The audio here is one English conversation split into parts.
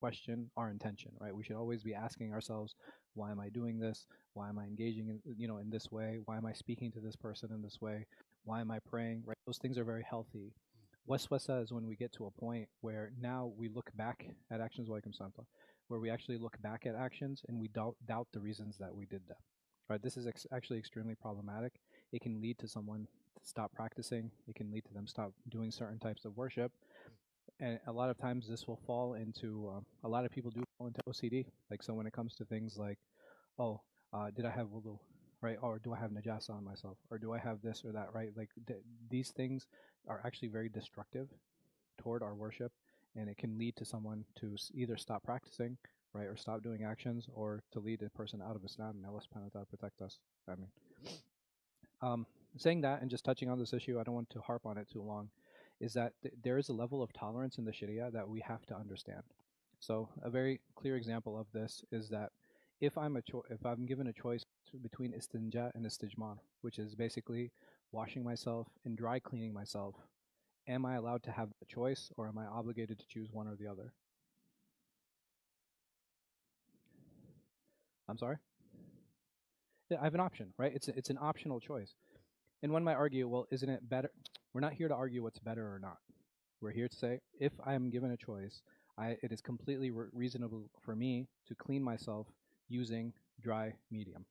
question our intention, right? We should always be asking ourselves, why am I doing this? Why am I engaging in this way? Why am I speaking to this person in this way? Why am I praying? Right? Those things are very healthy. Waswasa is when we get to a point where now we look back at actions, where we actually look back at actions and we doubt the reasons that we did them. Right? This is actually extremely problematic. It can lead to someone to stop practicing. It can lead to them stop doing certain types of worship. And a lot of times this will fall into, a lot of people do fall into OCD. Like, so when it comes to things like, oh, did I have wudu, right? Or do I have najasa on myself? Or do I have this or that, right? Like, these things are actually very destructive toward our worship, and it can lead to someone to either stop practicing, right, or stop doing actions, or to lead a person out of Islam. May Allah subhanahu wa ta'ala protect us. I mean, saying that and just touching on this issue, I don't want to harp on it too long, is that there is a level of tolerance in the Sharia that we have to understand. So a very clear example of this is that if I'm given a choice between istinja and istijmar, which is basically washing myself and dry cleaning myself, am I allowed to have the choice, or am I obligated to choose one or the other? I'm sorry? Yeah, I have an option, right? It's an optional choice. And one might argue, well, isn't it better? We're not here to argue what's better or not. We're here to say, if I am given a choice, it is completely reasonable for me to clean myself using dry medium.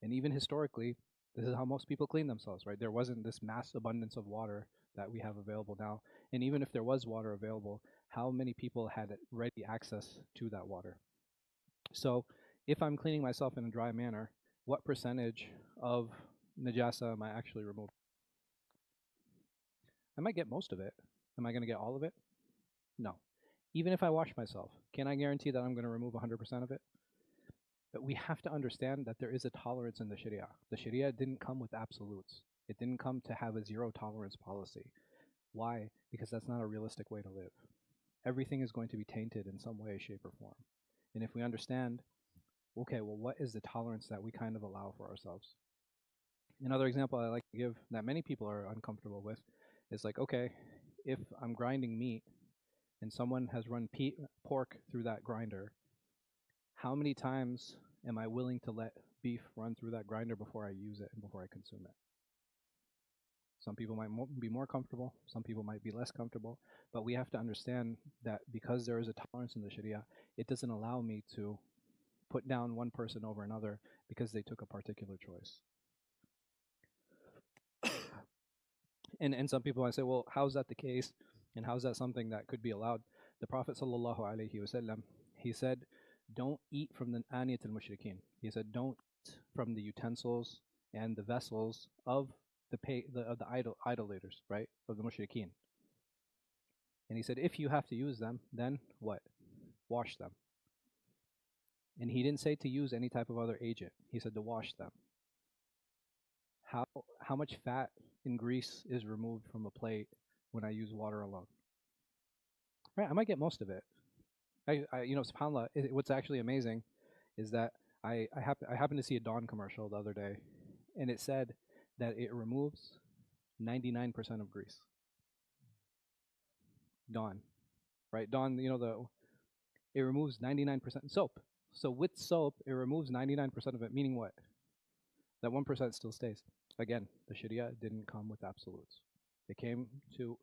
And even historically, this is how most people clean themselves, right? There wasn't this mass abundance of water that we have available now. And even if there was water available, how many people had ready access to that water? So if I'm cleaning myself in a dry manner, what percentage of najasa am I actually removing? I might get most of it. Am I going to get all of it? No. Even if I wash myself, can I guarantee that I'm going to remove 100% of it? But we have to understand that there is a tolerance in the Sharia. The Sharia didn't come with absolutes. It didn't come to have a zero tolerance policy. Why? Because that's not a realistic way to live. Everything is going to be tainted in some way, shape, or form. And if we understand, okay, well, what is the tolerance that we kind of allow for ourselves? Another example I like to give that many people are uncomfortable with is like, okay, if I'm grinding meat and someone has run pork through that grinder, how many times am I willing to let beef run through that grinder before I use it and before I consume it? Some people might be more comfortable, some people might be less comfortable, but we have to understand that because there is a tolerance in the Sharia, it doesn't allow me to put down one person over another because they took a particular choice. And some people might say, well, how's that the case? And how's that something that could be allowed? The Prophet ﷺ, he said, don't eat from the aniyat al-mushrikeen. He said, don't eat from the utensils and the vessels of the idolaters, right? Of the mushrikeen. And he said, if you have to use them, then what? Wash them. And he didn't say to use any type of other agent. He said to wash them. How much fat and grease is removed from a plate when I use water alone? Right, I might get most of it. SubhanAllah, what's actually amazing is that I happened to see a Dawn commercial the other day, and it said that it removes 99% of grease. Dawn, right? Dawn, it removes 99% soap. So with soap, it removes 99% of it, meaning what? That 1% still stays. Again, the Sharia didn't come with absolutes. It came to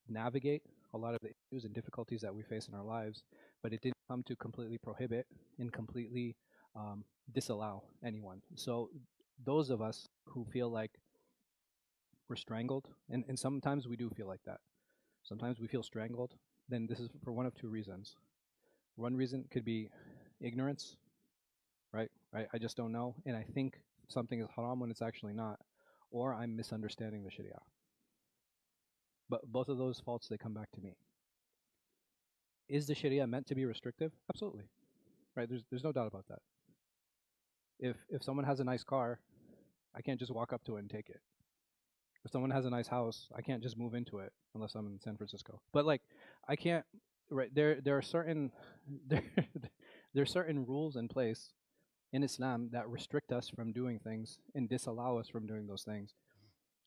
navigate a lot of the issues and difficulties that we face in our lives, but it didn't come to completely prohibit and completely disallow anyone. So those of us who feel like we're strangled, and sometimes we do feel like that. Sometimes we feel strangled, then this is for one of two reasons. One reason could be ignorance, right? I just don't know, and I think something is haram when it's actually not, or I'm misunderstanding the Sharia. But both of those faults, they come back to me. Is the Sharia meant to be restrictive? Absolutely, right? There's no doubt about that. If someone has a nice car, I can't just walk up to it and take it. If someone has a nice house, I can't just move into it unless I'm in San Francisco. But like, I can't. Right, there are certain there are certain rules in place in Islam that restrict us from doing things and disallow us from doing those things.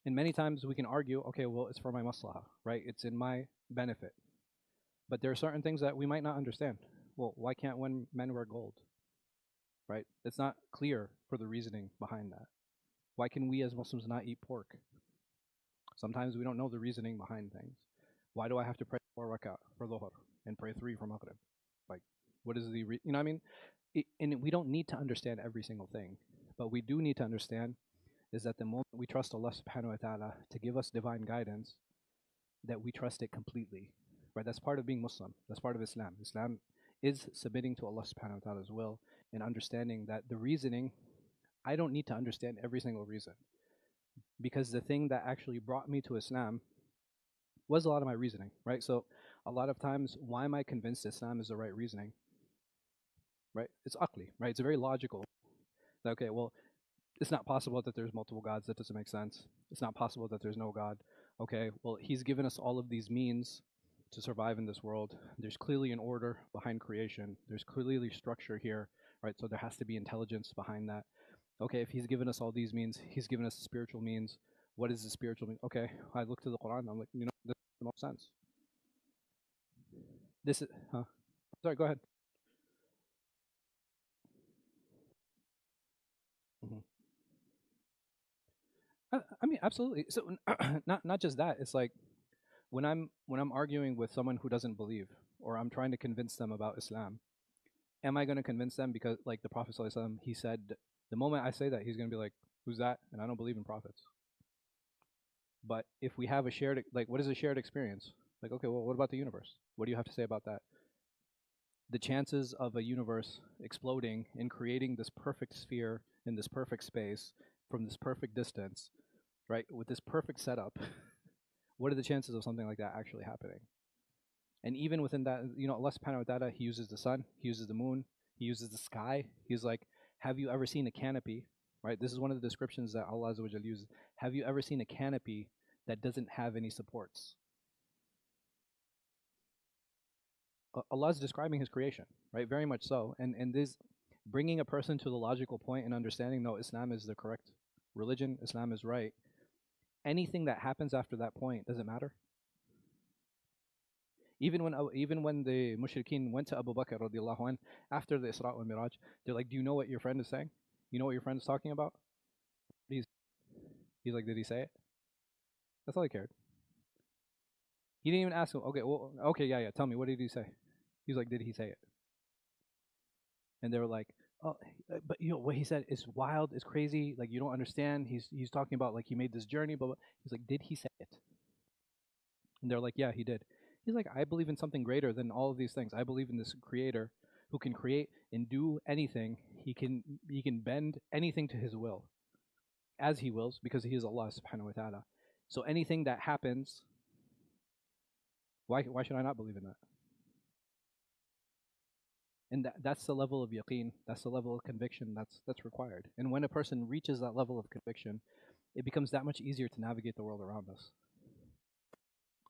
And many times we can argue, okay, well, it's for my maslahah, right? It's in my benefit. But there are certain things that we might not understand. Well, why can't when men wear gold? Right? It's not clear for the reasoning behind that. Why can we as Muslims not eat pork? Sometimes we don't know the reasoning behind things. Why do I have to pray 4 rak'ah for Dhuhr and pray 3 for Maghrib? Like, what is the, you know what I mean? And we don't need to understand every single thing. But we do need to understand is that the moment we trust Allah subhanahu wa ta'ala to give us divine guidance, that we trust it completely. Right? That's part of being Muslim. That's part of Islam. Islam is submitting to Allah subhanahu wa ta'ala's will and understanding that the reasoning, I don't need to understand every single reason. Because the thing that actually brought me to Islam was a lot of my reasoning, right? So a lot of times, why am I convinced Islam is the right reasoning? Right? It's aqli, right? It's very logical. Okay, well, it's not possible that there's multiple gods. That doesn't make sense. It's not possible that there's no God. Okay, well, he's given us all of these means to survive in this world. There's clearly an order behind creation. There's clearly structure here, right? So there has to be intelligence behind that. Okay, if he's given us all these means, he's given us spiritual means. What is the spiritual mean? Okay, I look to the Quran. I'm like, this makes the most sense. This is, sorry, go ahead. Hmm. I mean, absolutely. So not just that. It's like when I'm arguing with someone who doesn't believe, or I'm trying to convince them about Islam. Am I going to convince them because, like the Prophet ﷺ, he said, the moment I say that, he's going to be like, "Who's that?" And I don't believe in prophets. But if we have a shared, like, what is a shared experience? Like, okay, well, what about the universe? What do you have to say about that? The chances of a universe exploding and creating this perfect sphere in this perfect space from this perfect distance, right, with this perfect setup, what are the chances of something like that actually happening? And even within that, Allah subhanahu wa ta'ala, he uses the sun, he uses the moon, he uses the sky. He's like, have you ever seen a canopy? Right? This is one of the descriptions that Allah Azza wa Jal uses. Have you ever seen a canopy that doesn't have any supports? Allah is describing his creation, right? Very much so. And this bringing a person to the logical point and understanding, no, Islam is the correct religion, Islam is right. Anything that happens after that point, does it matter? Even when the mushrikeen went to Abu Bakr radiallahu anh, after the Isra wal Miraj, they're like, do you know what your friend is saying? You know what your friend is talking about? He's like, did he say it? That's all he cared. He didn't even ask him, okay, yeah, tell me, what did he say? He's like, did he say it? And they were like, oh, but what he said is wild, it's crazy, like you don't understand. He's talking about like he made this journey, but he's like, did he say it? And they're like, yeah, he did. He's like, I believe in something greater than all of these things. I believe in this creator who can create and do anything. He can bend anything to his will, as he wills, because he is Allah subhanahu wa ta'ala. So anything that happens, why should I not believe in that? And that's the level of yaqeen, that's the level of conviction that's required. And when a person reaches that level of conviction, it becomes that much easier to navigate the world around us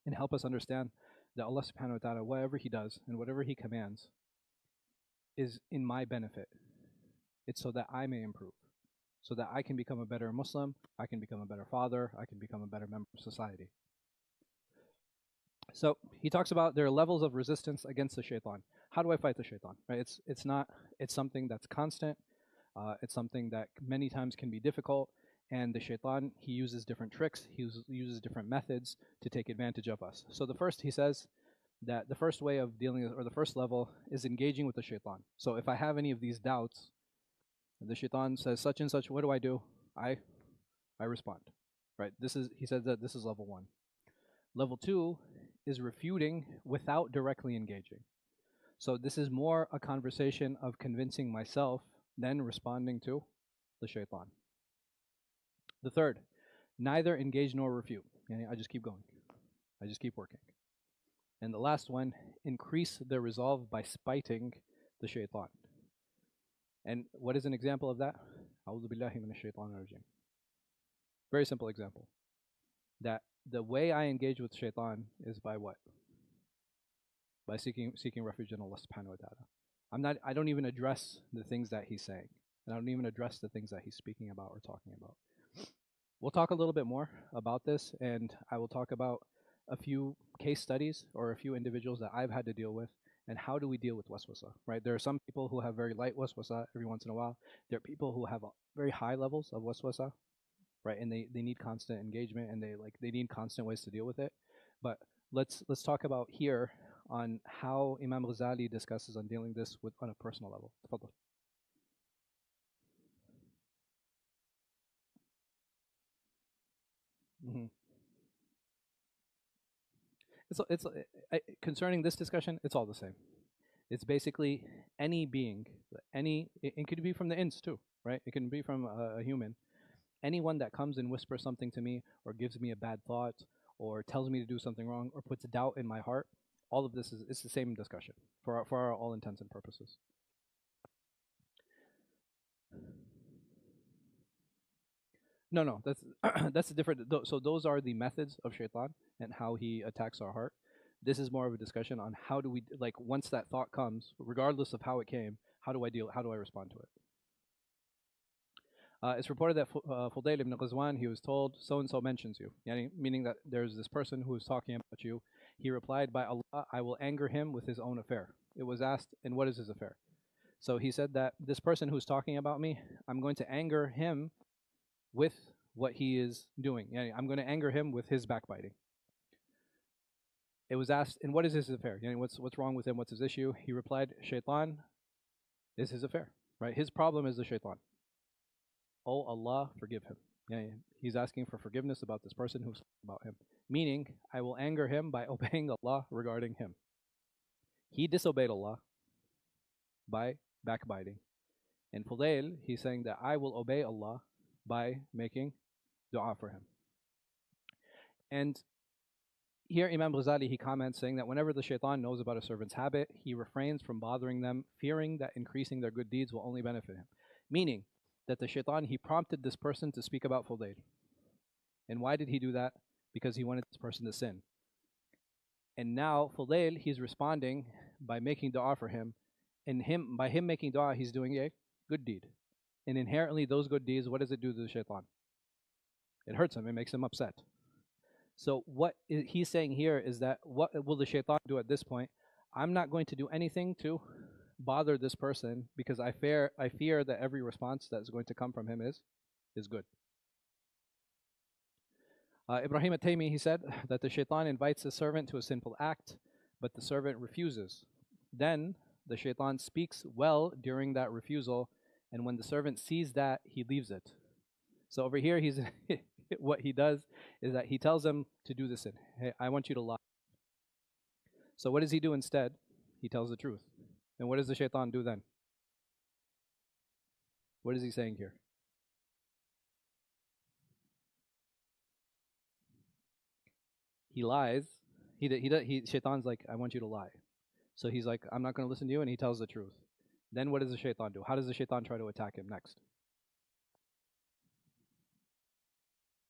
and help us understand that Allah subhanahu wa ta'ala, whatever he does and whatever he commands is in my benefit. It's so that I may improve, so that I can become a better Muslim, I can become a better father, I can become a better member of society. So he talks about there are levels of resistance against the shaitan. How do I fight the shaitan? Right? It's something that's constant. It's something that many times can be difficult. And the shaitan, he uses different tricks. He uses different methods to take advantage of us. So the first, he says that the first way of dealing, or the first level, is engaging with the shaitan. So if I have any of these doubts, the shaitan says such and such, what do? I respond. Right? He says that this is level 1. Level 2 is refuting without directly engaging. So this is more a conversation of convincing myself than responding to the shaitan. The third, neither engage nor refute. I just keep going. I just keep working. And the last one, increase their resolve by spiting the shaitan. And what is an example of that? A'udhu billahi minash shaitanir rajim. Very simple example. That the way I engage with shaitan is by what? By seeking refuge in Allah subhanahu wa ta'ala. I don't even address the things that he's saying. And I don't even address the things that he's speaking about or talking about. We'll talk a little bit more about this, and I will talk about a few case studies or a few individuals that I've had to deal with, and how do we deal with waswasa, right? There are some people who have very light waswasa every once in a while. There are people who have very high levels of waswasa, right? And they need constant engagement, and they need constant ways to deal with it. But let's talk about here on how Imam Ghazāli discusses on dealing this with on a personal level. Tafadhal. Mhm. Concerning this discussion, it's all the same. It's basically any being, it could be from the ins too, right? It can be from a human. Anyone that comes and whispers something to me, or gives me a bad thought, or tells me to do something wrong, or puts doubt in my heart, all of this is it's the same discussion for our all intents and purposes. No, that's that's a different. So those are the methods of shaitan and how he attacks our heart. This is more of a discussion on how do we, like, once that thought comes, regardless of how it came, how do I deal? How do I respond to it? It's reported that Fudayl ibn Ghazwan, he was told, so and so mentions you, yani, meaning that there's this person who is talking about you. He replied, by Allah, I will anger him with his own affair. It was asked, and what is his affair? So he said that this person who's talking about me, I'm going to anger him with what he is doing. Yani, I'm going to anger him with his backbiting. It was asked, and what is his affair? Yani, what's wrong with him? What's his issue? He replied, shaitan is his affair, right? His problem is the shaitan. Oh Allah, forgive him. Yani, he's asking for forgiveness about this person who's about him. Meaning, I will anger him by obeying Allah regarding him. He disobeyed Allah by backbiting. And Fudayl, he's saying that I will obey Allah by making dua for him. And here Imam Ghazāli, he comments saying that whenever the shaitan knows about a servant's habit, he refrains from bothering them, fearing that increasing their good deeds will only benefit him. Meaning that the shaitan, he prompted this person to speak about Fudayl. And why did he do that? Because he wanted this person to sin. And now Fudayl, he's responding by making dua for him. And by him making dua, he's doing a good deed. And inherently, those good deeds, what does it do to the shaitan? It hurts him. It makes him upset. So what he's saying here is that what will the shaitan do at this point? I'm not going to do anything to bother this person because I fear that every response that's going to come from him is good. Ibrahim at-Taymi, he said that the shaitan invites the servant to a sinful act, but the servant refuses. Then the shaitan speaks well during that refusal, and when the servant sees that, he leaves it. So over here, he's what he does is that he tells him to do the sin. Hey, I want you to lie. So what does he do instead? He tells the truth. And what does the shaitan do then? What is he saying here? He lies. Shaitan's like, I want you to lie. So he's like, I'm not going to listen to you, and he tells the truth. Then what does the shaitan do? How does the shaitan try to attack him next?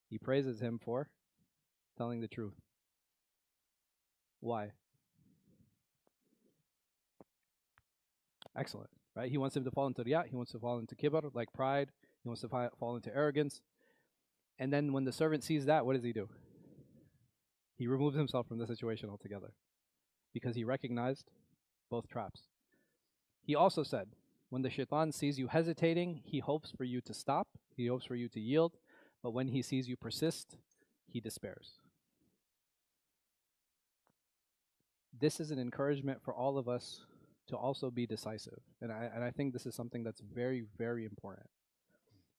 He praises him for telling the truth. Why? Excellent, right? He wants him to fall into riyā, he wants to fall into kibr, like pride, he wants to fall into arrogance. And then when the servant sees that, what does he do? He removes himself from the situation altogether because he recognized both traps. He also said, when the shaitan sees you hesitating, he hopes for you to stop, he hopes for you to yield, but when he sees you persist, he despairs. This is an encouragement for all of us to also be decisive. And I think this is something that's very, very important.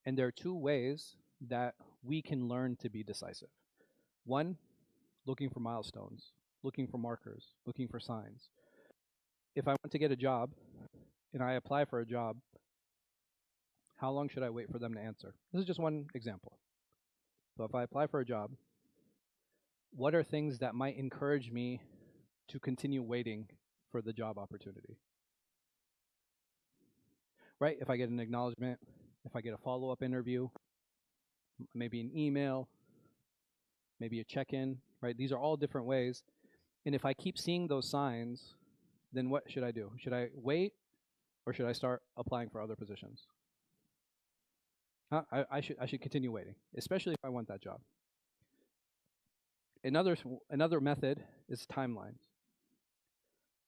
And there are two ways that we can learn to be decisive. One, looking for milestones, looking for markers, looking for signs. If I want to get a job and I apply for a job, how long should I wait for them to answer? This is just one example. So if I apply for a job, what are things that might encourage me to continue waiting for the job opportunity? Right? If I get an acknowledgement, if I get a follow-up interview, maybe an email, maybe a check-in, right? These are all different ways. And if I keep seeing those signs, then what should I do? Should I wait, or should I start applying for other positions? I should continue waiting, especially if I want that job. Another method is timelines.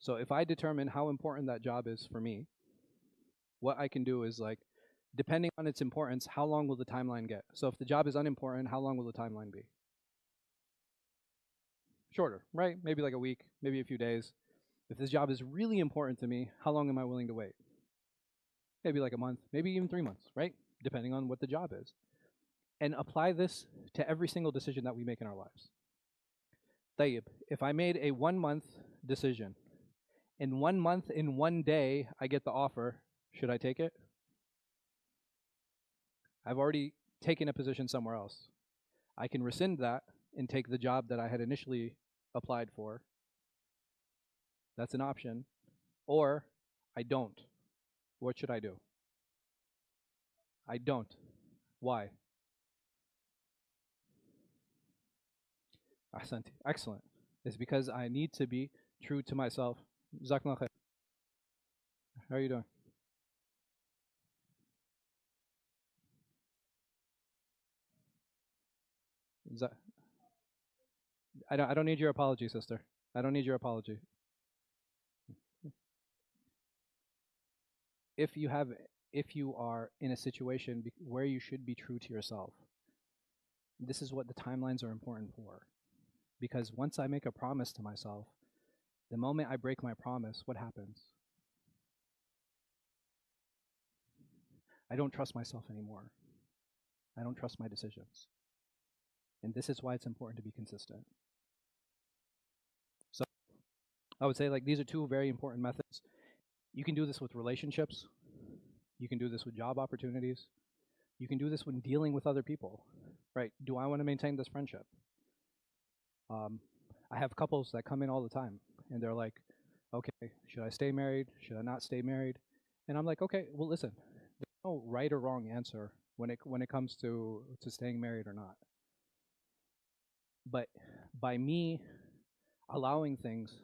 So if I determine how important that job is for me, what I can do is like, depending on its importance, how long will the timeline get? So if the job is unimportant, how long will the timeline be? Shorter, right? Maybe like a week, maybe a few days. If this job is really important to me, how long am I willing to wait? Maybe like a month, maybe even 3 months, right? Depending on what the job is. And apply this to every single decision that we make in our lives. Tayyib, if I made a 1 month decision, in 1 month, in 1 day, I get the offer, should I take it? I've already taken a position somewhere else. I can rescind that and take the job that I had initially applied for. That's an option. Or I don't. What should I do? I don't. Why? Ahsanti. Excellent. It's because I need to be true to myself. Jazakallah khair. How are you doing? I don't need your apology, sister. I don't need your apology. If you are in a situation where you should be true to yourself, this is what the timelines are important for. Because once I make a promise to myself, the moment I break my promise, what happens? I don't trust myself anymore. I don't trust my decisions. And this is why it's important to be consistent. So I would say like these are two very important methods. You can do this with relationships. You can do this with job opportunities. You can do this when dealing with other people, right? Do I want to maintain this friendship? I have couples that come in all the time, and they're like, okay, should I stay married? Should I not stay married? And I'm like, okay, well, listen, there's no right or wrong answer when it comes to staying married or not. But by me allowing things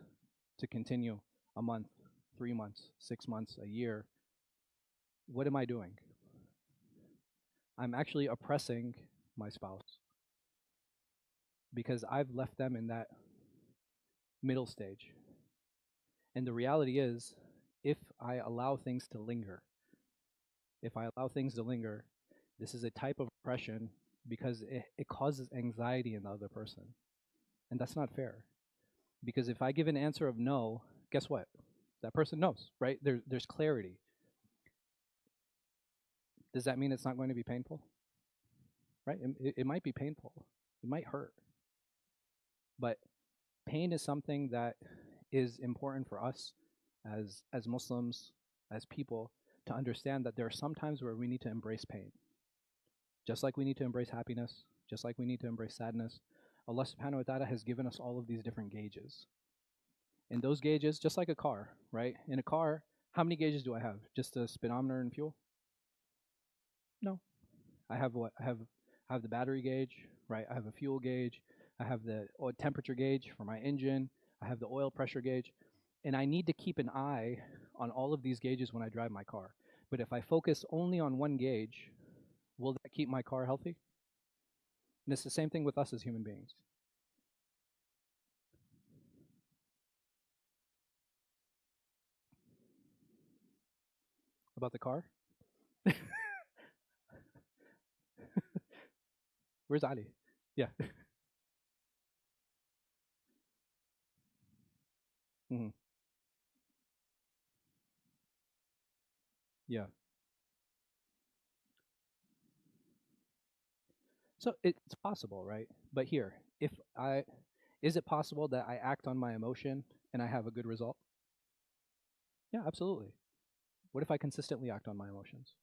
to continue a month, 3 months, 6 months, a year, what am I doing? I'm actually oppressing my spouse because I've left them in that middle stage. And the reality is, if I allow things to linger, this is a type of oppression because it causes anxiety in the other person. And that's not fair. Because if I give an answer of no, guess what? That person knows, right? There's clarity. Does that mean it's not going to be painful? Right? It might be painful. It might hurt. But pain is something that is important for us as Muslims, as people, to understand that there are some times where we need to embrace pain. Just like we need to embrace happiness, just like we need to embrace sadness, Allah subhanahu wa ta'ala has given us all of these different gauges. And those gauges, just like a car, right? In a car, how many gauges do I have? Just a speedometer and fuel? No. I have what? I have the battery gauge, right? I have a fuel gauge. I have the temperature gauge for my engine. I have the oil pressure gauge. And I need to keep an eye on all of these gauges when I drive my car. But if I focus only on one gauge, will that keep my car healthy? And it's the same thing with us as human beings. About the car? Where's Ali? Yeah. hmm Yeah. So it's possible, right? But here, is it possible that I act on my emotion and I have a good result? Yeah, absolutely. What if I consistently act on my emotions?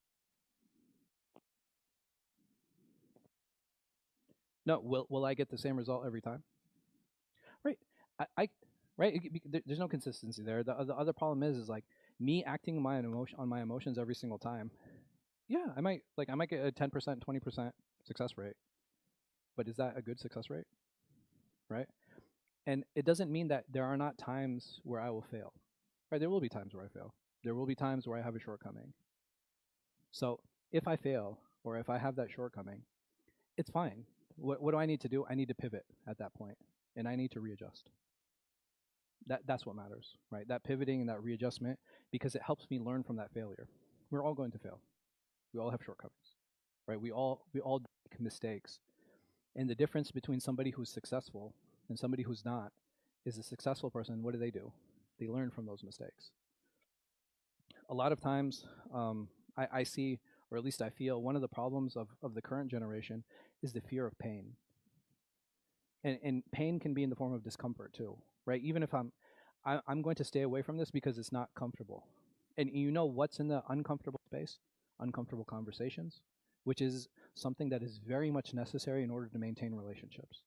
No, will I get the same result every time? Right. I right. There's no consistency there. The other problem is like me acting on my emotions every single time. Yeah, I might get a 10%, 20% success rate, but is that a good success rate? Right. And it doesn't mean that there are not times where I will fail. Right. There will be times where I fail. There will be times where I have a shortcoming. So if I fail or if I have that shortcoming, it's fine. What do I need to do? I need to pivot at that point. and I need to readjust. That's what matters, right? That pivoting and that readjustment, because it helps me learn from that failure. We're all going to fail. We all have shortcomings, right? We all make mistakes. And the difference between somebody who's successful and somebody who's not is a successful person, what do? They learn from those mistakes. A lot of times, I see, or at least I feel, one of the problems of the current generation is the fear of pain. And pain can be in the form of discomfort too, right? Even if I'm going to stay away from this because it's not comfortable. And you know what's in the uncomfortable space? Uncomfortable conversations, which is something that is very much necessary in order to maintain relationships.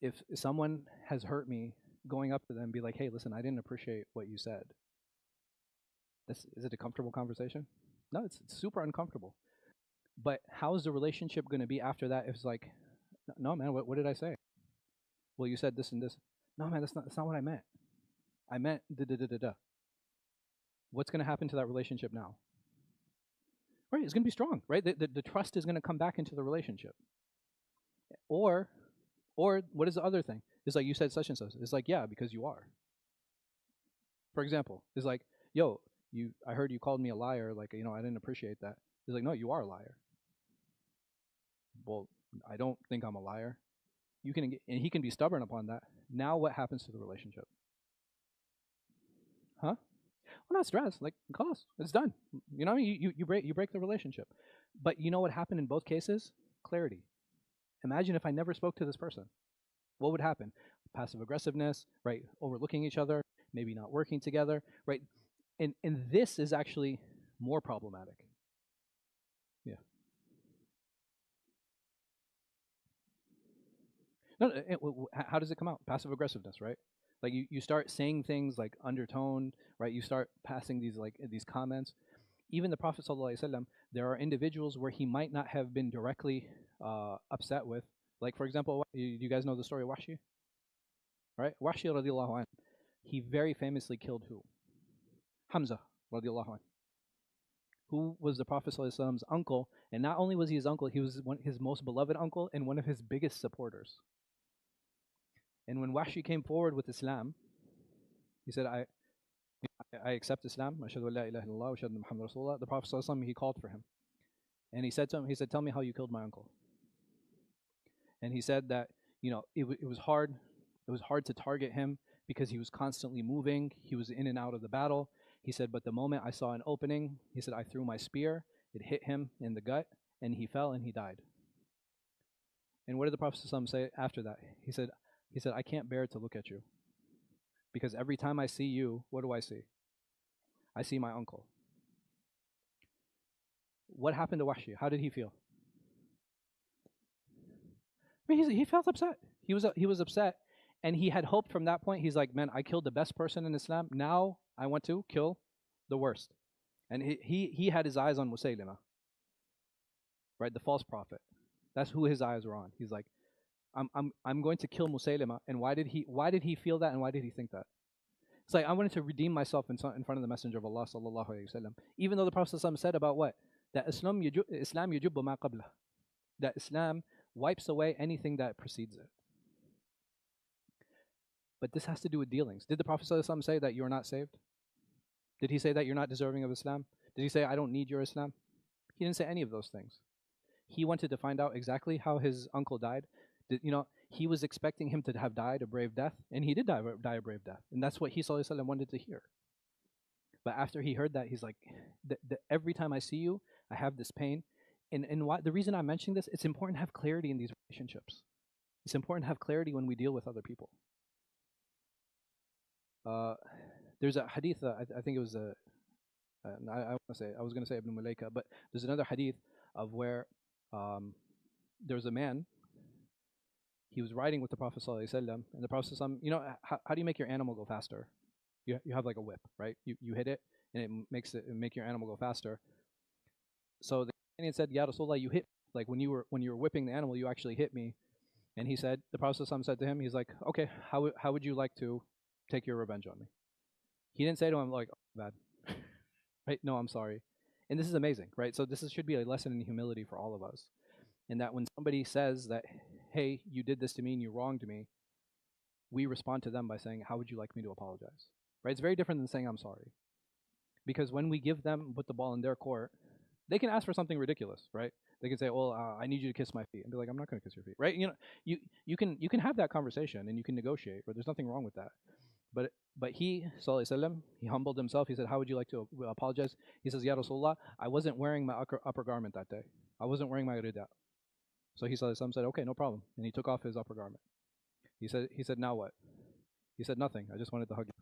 If someone has hurt me, going up to them and be like, hey, listen, I didn't appreciate what you said. Is it a comfortable conversation? No, it's super uncomfortable. But how's the relationship going to be after that if it's like, no, man, what did I say? Well, you said this and this. No, man, that's not what I meant. I meant da-da-da-da-da. What's going to happen to that relationship now? Right, it's going to be strong, right? The trust is going to come back into the relationship. Or what is the other thing? It's like, you said such and such. It's like, yeah, because you are. For example, it's like, yo, I heard you called me a liar. Like, I didn't appreciate that. It's like, no, you are a liar. Well, I don't think I'm a liar. And he can be stubborn upon that. Now what happens to the relationship? Huh? Well, not stress. Like, cause it's done. You know what I mean? You break the relationship. But you know what happened in both cases? Clarity. Imagine if I never spoke to this person. What would happen? Passive aggressiveness, right? Overlooking each other, maybe not working together, right? And this is actually more problematic. Yeah. No, how does it come out? Passive aggressiveness, right? Like you start saying things like undertone, right? You start passing these comments. Even the Prophet ﷺ, there are individuals where he might not have been directly upset with. Like, for example, you guys know the story of Wahshi? Right? Wahshi radiallahu anh, he very famously killed who? Hamza radiallahu anh, who was the Prophet ﷺ's uncle. And not only was he his uncle, he was his most beloved uncle and one of his biggest supporters. And when Wahshi came forward with Islam, he said, I accept Islam. Ashhadu an la ilaha illallah wa ashhadu anna Muhammadan Rasulullah. The Prophet ﷺ, he called for him. And he said to him, tell me how you killed my uncle. And he said that, it was hard. It was hard to target him because he was constantly moving. He was in and out of the battle. He said, but the moment I saw an opening, he said, I threw my spear. It hit him in the gut, and he fell and he died. And what did the Prophet ﷺ say after that? He said, I can't bear to look at you. Because every time I see you, what do I see? I see my uncle. What happened to Wahshi? How did he feel? I mean, he felt upset. He was upset, and he had hoped from that point. He's like, man, I killed the best person in Islam. Now I want to kill the worst. And he had his eyes on Musaylima, right? The false prophet. That's who his eyes were on. He's like, I'm going to kill Musaylima. And why did he feel that, and why did he think that? It's like, I wanted to redeem myself in front of the Messenger of Allah sallallahu alaihi wasallam. Even though the Prophet said about what? That Islam yujubbu ma qabla. That Islam wipes away anything that precedes it. But this has to do with dealings. Did the Prophet ﷺ say that you're not saved? Did he say that you're not deserving of Islam? Did he say, I don't need your Islam? He didn't say any of those things. He wanted to find out exactly how his uncle died. He was expecting him to have died a brave death, and he did die a brave death. And that's what he ﷺ wanted to hear. But after he heard that, he's like, every time I see you, I have this pain. And why, the reason I'm mentioning this, it's important to have clarity in these relationships. It's important to have clarity when we deal with other people. There's a hadith, I think it was I was going to say Ibn Mulaika, but there's another hadith of where there was a man. He was riding with the Prophet ﷺ, and the Prophet ﷺ, how do you make your animal go faster? You have like a whip, right? You hit it, and it make your animal go faster. So the companion said, Ya Rasulullah, you hit, like when you were whipping the animal, you actually hit me. And the Prophet ﷺ said to him, he's like, okay, how would you like to take your revenge on me? He didn't say to him like, oh, bad, right? No, I'm sorry. And this is amazing, right? So this should be a lesson in humility for all of us. And that when somebody says that, hey, you did this to me and you wronged me, we respond to them by saying, how would you like me to apologize? Right? It's very different than saying I'm sorry. Because when we give them, put the ball in their court, they can ask for something ridiculous, right? They can say, well, I need you to kiss my feet. And be like, I'm not going to kiss your feet, right? You can have that conversation and you can negotiate, or there's nothing wrong with that. But he, sallallahu alaihi wasallam, he humbled himself. He said, how would you like to apologize? He says, Ya Rasulullah, I wasn't wearing my upper garment that day. I wasn't wearing my rida. So he sallallahu alaihi wasallam said, okay, no problem. And he took off his upper garment. He said, now what? He said, nothing. I just wanted to hug you.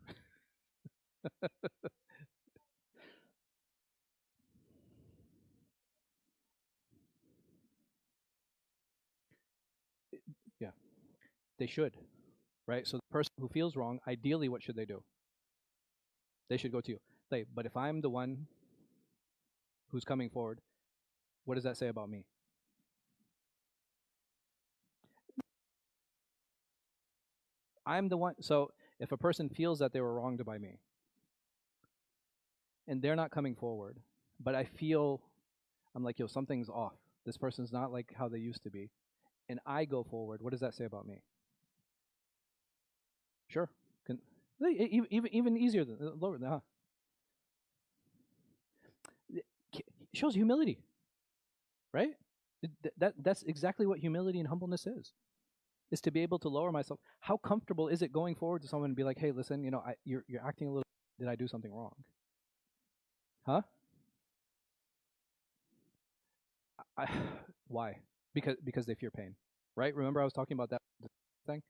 Yeah, they should, right? So the person who feels wrong, ideally, what should they do? They should go to you. But if I'm the one who's coming forward, what does that say about me? I'm the one. So if a person feels that they were wronged by me and they're not coming forward, but I feel, I'm like, yo, something's off. This person's not like how they used to be. And I go forward, what does that say about me? Sure. Even easier than lower than, huh? It shows humility, right? That's exactly what humility and humbleness is to be able to lower myself. How comfortable is it going forward to someone and be like, hey, listen, you're acting a little, did I do something wrong? Huh? Why? Because they fear pain, right? Remember I was talking about that thing?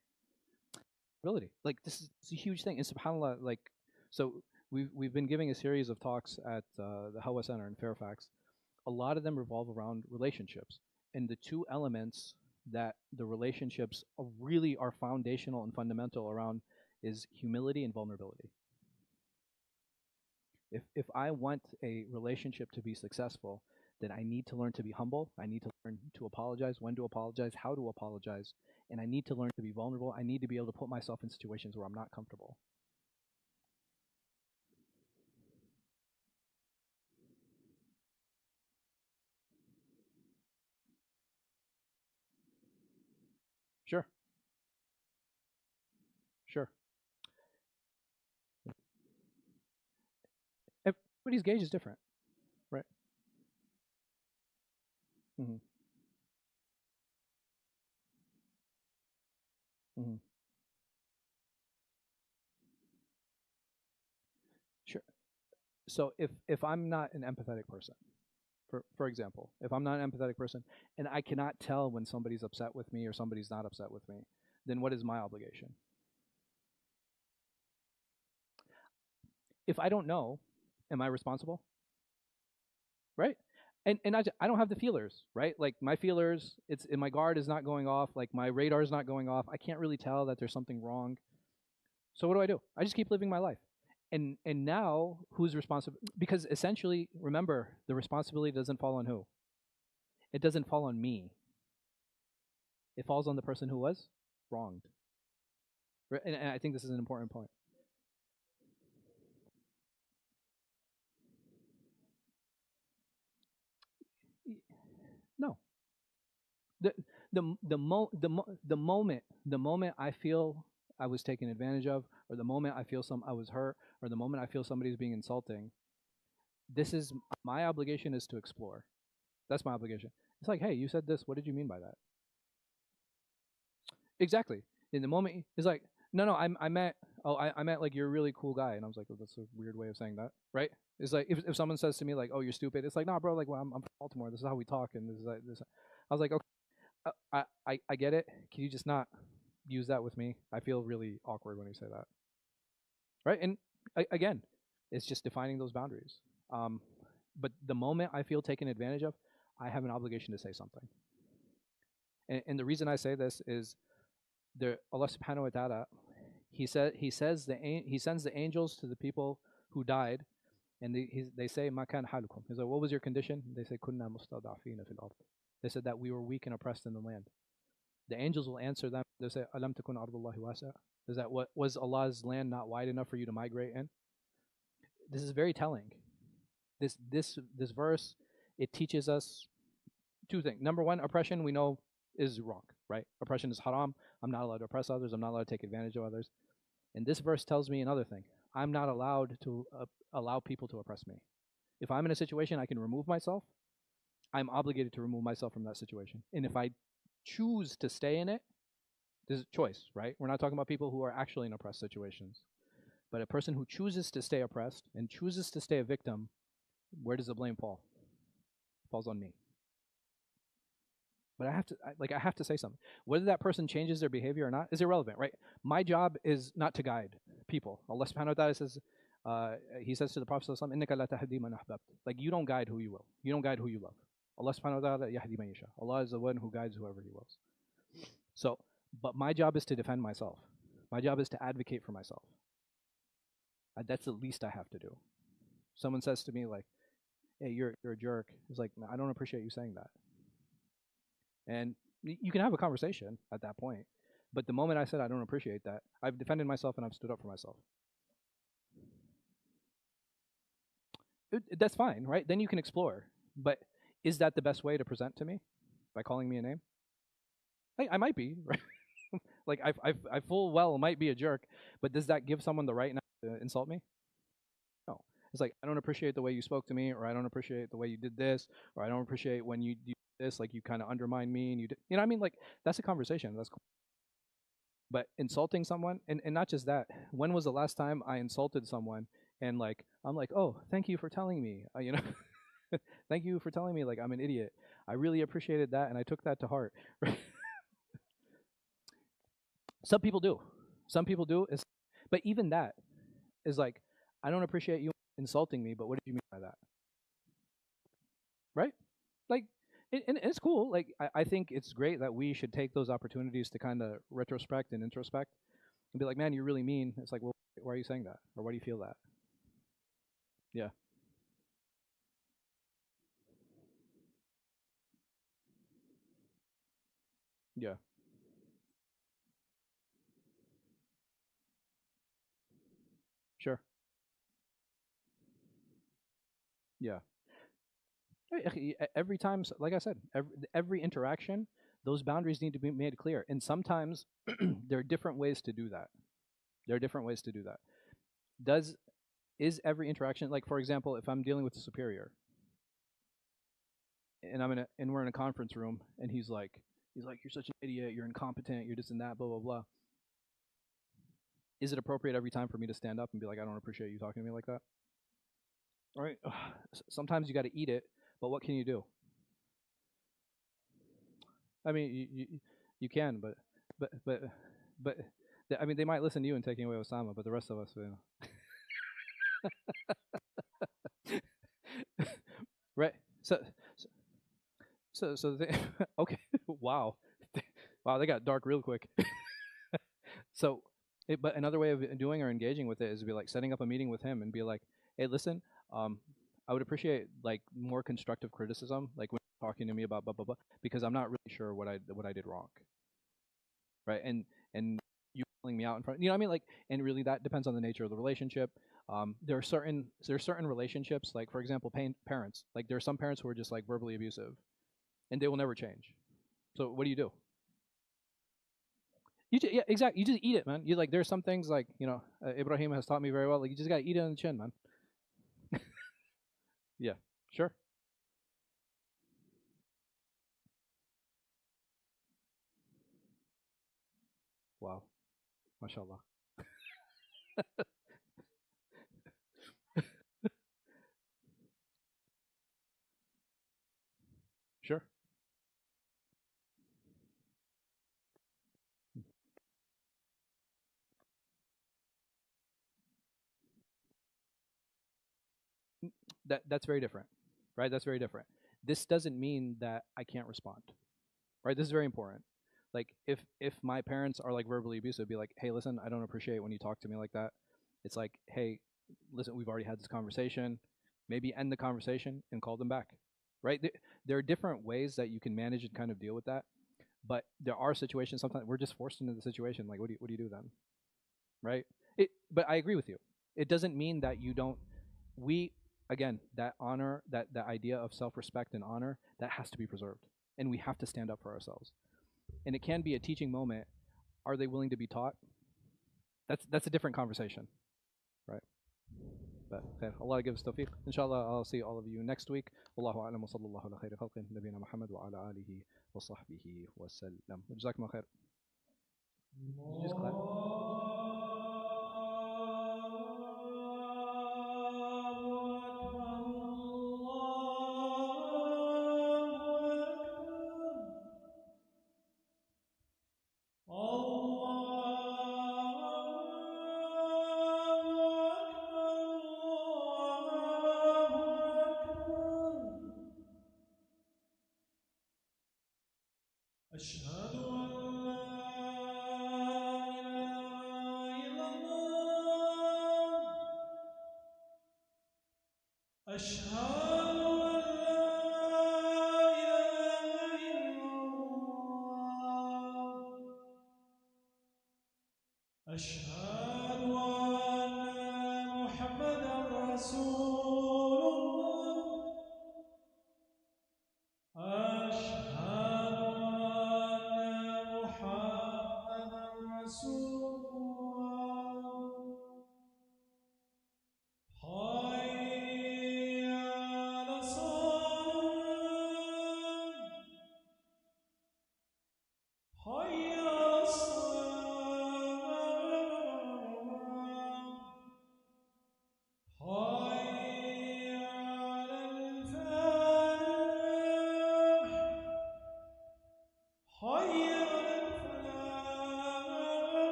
Ability. Like it's a huge thing. And subhanAllah, like, so we've been giving a series of talks at the Hawa Center in Fairfax. A lot of them revolve around relationships. And the two elements that the relationships really are foundational and fundamental around is humility and vulnerability. If I want a relationship to be successful, then I need to learn to be humble. I need to learn to apologize, when to apologize, how to apologize, and I need to learn to be vulnerable. I need to be able to put myself in situations where I'm not comfortable. Sure. Sure. Everybody's gauge is different, right? Mm-hmm. Mm-hmm. Sure. So if I'm not an empathetic person, for example, if I'm not an empathetic person and I cannot tell when somebody's upset with me or somebody's not upset with me, then what is my obligation? If I don't know, am I responsible? Right? And I don't have the feelers, right? Like my feelers, my guard is not going off, like my radar is not going off. I can't really tell that there's something wrong. So what do? I just keep living my life. And now who's responsible? Because essentially, remember, the responsibility doesn't fall on who? It doesn't fall on me. It falls on the person who was wronged. Right? And I think this is an important point. No. The moment I feel I was taken advantage of, or the moment I feel I was hurt, or the moment I feel somebody's being insulting, this is my obligation is to explore. That's my obligation. It's like, hey, you said this. What did you mean by that? Exactly. In the moment, it's like, no, I meant, I meant like you're a really cool guy, and I was like, oh, that's a weird way of saying that, right? It's like if someone says to me like, oh, you're stupid, it's like, nah, bro, like, well, I'm from Baltimore. This is how we talk, and this is like this. I was like, okay, I get it. Can you just not use that with me? I feel really awkward when you say that, right? And again, it's just defining those boundaries. But the moment I feel taken advantage of, I have an obligation to say something. And the reason I say this is Allah Subhanahu wa Taala, He sends the angels to the people who died, and they say, "Ma kan halukum." He's like, "What was your condition?" They say, "Kunna mustadafina fil ard." They said that we were weak and oppressed in the land. The angels will answer them. They say, "Alam takun ardullahi wasi'a." Is that what was Allah's land not wide enough for you to migrate in? This is very telling. This verse, it teaches us two things. Number one, oppression we know is wrong. right? Oppression is haram. I'm not allowed to oppress others. I'm not allowed to take advantage of others. And this verse tells me another thing. I'm not allowed to allow people to oppress me. If I'm in a situation I can remove myself, I'm obligated to remove myself from that situation. And if I choose to stay in it, this is choice, right? We're not talking about people who are actually in oppressed situations. But a person who chooses to stay oppressed and chooses to stay a victim, where does the blame fall? It falls on me. But I have to say something. Whether that person changes their behavior or not is irrelevant, right? My job is not to guide people. Allah subhanahu wa ta'ala says, He says to the Prophet sallallahu alaihi wasallam, "Innaka la tahdi man ahbabt." Like, you don't guide who you will. You don't guide who you love. Allah subhanahu wa ta'ala yahdi man yasha. Allah is the one who guides whoever He wills. So, but my job is to defend myself. My job is to advocate for myself. That's the least I have to do. Someone says to me like, "Hey, you're a jerk." It's like, I don't appreciate you saying that. And you can have a conversation at that point. But the moment I said I don't appreciate that, I've defended myself and I've stood up for myself. That's fine, right? Then you can explore. But is that the best way to present to me? By calling me a name? I might be, right? Like, I full well might be a jerk, but does that give someone the right now to insult me? No. It's like, I don't appreciate the way you spoke to me, or I don't appreciate the way you did this, or I don't appreciate when you do this, like you kind of undermine me, and you know what I mean? Like, that's a conversation. That's cool. But insulting someone, and not just that, when was the last time I insulted someone and like, I'm like, oh, thank you for telling me, you know, thank you for telling me like I'm an idiot. I really appreciated that, and I took that to heart. Some people do. Some people do. But even that is like, I don't appreciate you insulting me, but what did you mean by that? Right? Like, and it's cool. Like, I think it's great that we should take those opportunities to kind of retrospect and introspect and be like, man, you're really mean. It's like, well, why are you saying that? Or why do you feel that? Yeah. Yeah. Sure. Yeah. Every time, like I said, every interaction, those boundaries need to be made clear. And sometimes there are different ways to do that. There are different ways to do that. Is every interaction, like, for example, if I'm dealing with a superior and we're in a conference room and he's like, you're such an idiot, you're incompetent, you're this and that, blah blah blah. Is it appropriate every time for me to stand up and be like, I don't appreciate you talking to me like that? All right. Sometimes you got to eat it, but what can you do? I mean, you can, but I mean, they might listen to you and taking away Osama, but the rest of us, you know. Right. So they, okay. Wow. Wow, they got dark real quick. So, but another way of doing or engaging with it is to be like setting up a meeting with him and be like, hey, listen, I would appreciate like more constructive criticism, like when you're talking to me about blah blah blah, because I'm not really sure what I did wrong, right? And you calling me out in front, you know what I mean? Like, and really that depends on the nature of the relationship. There are certain relationships, like for example, parents. Like there are some parents who are just like verbally abusive, and they will never change. So what do? Yeah, exactly. You just eat it, man. You like there's some things like Ibrahim has taught me very well. Like you just gotta eat it on the chin, man. Yeah, sure. Wow, mashallah. Sure. That's very different, right? That's very different. This doesn't mean that I can't respond, right? This is very important. Like if my parents are like verbally abusive, it'd be like, hey, listen, I don't appreciate when you talk to me like that. It's like, hey, listen, we've already had this conversation. Maybe end the conversation and call them back, right? There are different ways that you can manage and kind of deal with that. But there are situations sometimes we're just forced into the situation. Like, what do you do then, right? But I agree with you. It doesn't mean that you don't. We again that honor that idea of self-respect and honor that has to be preserved, and we have to stand up for ourselves. and it can be a teaching moment, are they willing to be taught? That's a different conversation, right? But khair, Allah gives tawfiq. Inshallah, I'll see all of you next week. Wallahu a'lam wa sallallahu ala khayri khalqin nabiyina Muhammad wa ala alihi wa sahbihi wa sallam. Jazakum khair. You just clap. أشهد أن لا إله إلا الله أشهد